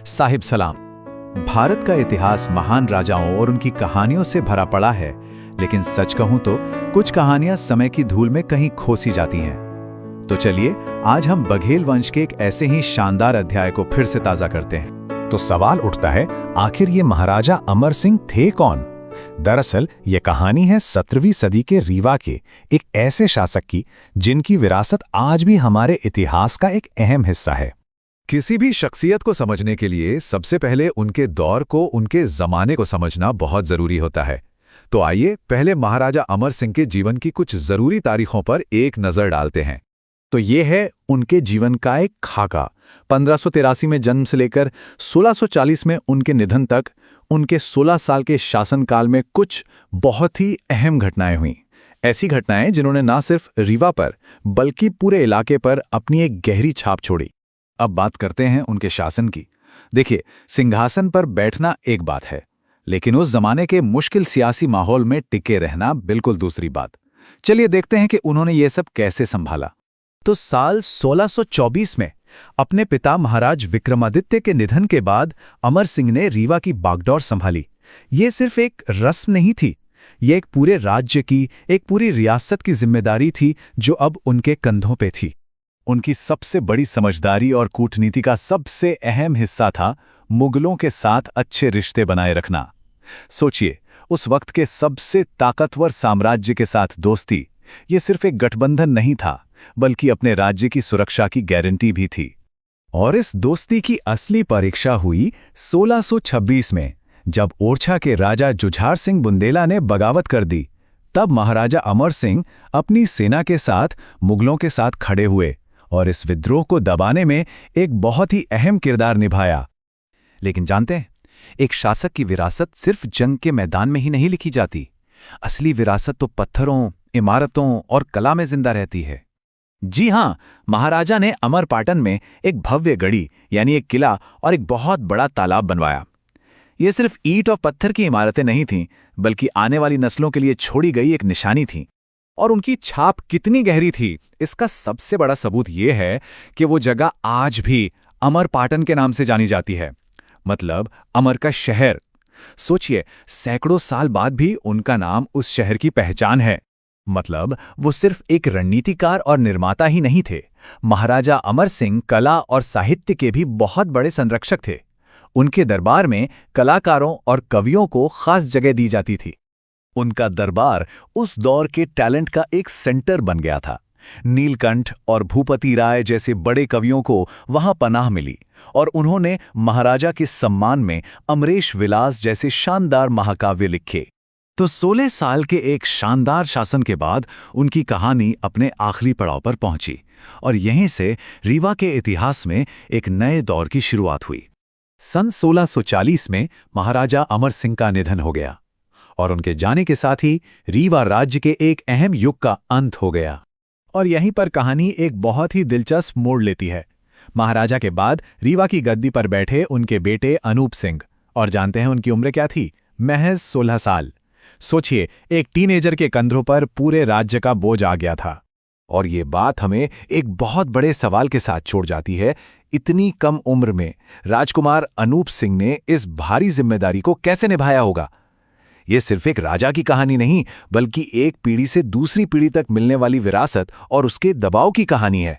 साहिब सलाम। भारत का इतिहास महान राजाओं और उनकी कहानियों से भरा पड़ा है, लेकिन सच कहूं तो कुछ कहानियां समय की धूल में कहीं खोसी जाती हैं। तो चलिए आज हम बघेल वंश के एक ऐसे ही शानदार अध्याय को फिर से ताजा करते हैं। तो सवाल उठता है, आखिर ये महाराजा अमर सिंह थे कौन? दरअसल ये कहानी है 17वीं सदी के रीवा के एक ऐसे शासक की जिनकी विरासत आज भी हमारे इतिहास का एक अहम हिस्सा है। किसी भी शख्सियत को समझने के लिए सबसे पहले उनके दौर को, उनके जमाने को समझना बहुत जरूरी होता है। तो आइए पहले महाराजा अमर सिंह के जीवन की कुछ जरूरी तारीखों पर एक नजर डालते हैं। तो ये है उनके जीवन का एक खाका। 1583 में जन्म से लेकर 1640 में उनके निधन तक उनके 16 साल के शासनकाल में कुछ बहुत ही अहम घटनाएं हुईं। ऐसी घटनाएं जिन्होंने न सिर्फ रीवा पर बल्कि पूरे इलाके पर अपनी एक गहरी छाप छोड़ी। अब बात करते हैं उनके शासन की। देखिए, सिंहासन पर बैठना एक बात है, लेकिन उस जमाने के मुश्किल सियासी माहौल में टिके रहना बिल्कुल दूसरी बात। चलिए देखते हैं कि उन्होंने ये सब कैसे संभाला। तो साल 1624 में अपने पिता महाराज विक्रमादित्य के निधन के बाद अमर सिंह ने रीवा की बागडोर संभाली। ये सिर्फ एक रस्म नहीं थी, ये एक पूरे राज्य की, एक पूरी रियासत की जिम्मेदारी थी जो अब उनके कंधों पे थी। उनकी सबसे बड़ी समझदारी और कूटनीति का सबसे अहम हिस्सा था मुगलों के साथ अच्छे रिश्ते बनाए रखना। सोचिए, उस वक्त के सबसे ताकतवर साम्राज्य के साथ दोस्ती, ये सिर्फ एक गठबंधन नहीं था, बल्कि अपने राज्य की सुरक्षा की गारंटी भी थी। और इस दोस्ती की असली परीक्षा हुई 1626 में, जब ओरछा के राजा जुझार सिंह बुंदेला ने बगावत कर दी। तब महाराजा अमर सिंह अपनी सेना के साथ मुगलों के साथ खड़े हुए और इस विद्रोह को दबाने में एक बहुत ही अहम किरदार निभाया। लेकिन जानते हैं, एक शासक की विरासत सिर्फ जंग के मैदान में ही नहीं लिखी जाती। असली विरासत तो पत्थरों, इमारतों और कला में जिंदा रहती है। जी हां, महाराजा ने अमरपाटन में एक भव्य गढ़ी यानी एक किला और एक बहुत बड़ा तालाब बनवाया। ये सिर्फ ईंट और पत्थर की इमारतें नहीं थीं, बल्कि आने वाली नस्लों के लिए छोड़ी गई एक निशानी थी। और उनकी छाप कितनी गहरी थी, इसका सबसे बड़ा सबूत यह है कि वो जगह आज भी अमरपाटन के नाम से जानी जाती है, मतलब अमर का शहर। सोचिए, सैकड़ों साल बाद भी उनका नाम उस शहर की पहचान है। मतलब वो सिर्फ एक रणनीतिकार और निर्माता ही नहीं थे, महाराजा अमर सिंह कला और साहित्य के भी बहुत बड़े संरक्षक थे। उनके दरबार में कलाकारों और कवियों को खास जगह दी जाती थी। उनका दरबार उस दौर के टैलेंट का एक सेंटर बन गया था। नीलकंठ और भूपति राय जैसे बड़े कवियों को वहां पनाह मिली और उन्होंने महाराजा के सम्मान में अमरेश विलास जैसे शानदार महाकाव्य लिखे। तो 16 साल के एक शानदार शासन के बाद उनकी कहानी अपने आखिरी पड़ाव पर पहुंची और यहीं से रीवा के इतिहास में एक नए दौर की शुरुआत हुई। सन 1640 में महाराजा अमर सिंह का निधन हो गया और उनके जाने के साथ ही रीवा राज्य के एक अहम युग का अंत हो गया। और यहीं पर कहानी एक बहुत ही दिलचस्प मोड़ लेती है। महाराजा के बाद रीवा की गद्दी पर बैठे उनके बेटे अनूप सिंह, और जानते हैं उनकी उम्र क्या थी? महज 16 साल। सोचिए, एक टीनेजर के कंधों पर पूरे राज्य का बोझ आ गया था। और ये बात हमें एक बहुत बड़े सवाल के साथ छोड़ जाती है, इतनी कम उम्र में राजकुमार अनूप सिंह ने इस भारी जिम्मेदारी को कैसे निभाया होगा? ये सिर्फ एक राजा की कहानी नहीं, बल्कि एक पीढ़ी से दूसरी पीढ़ी तक मिलने वाली विरासत और उसके दबाव की कहानी है।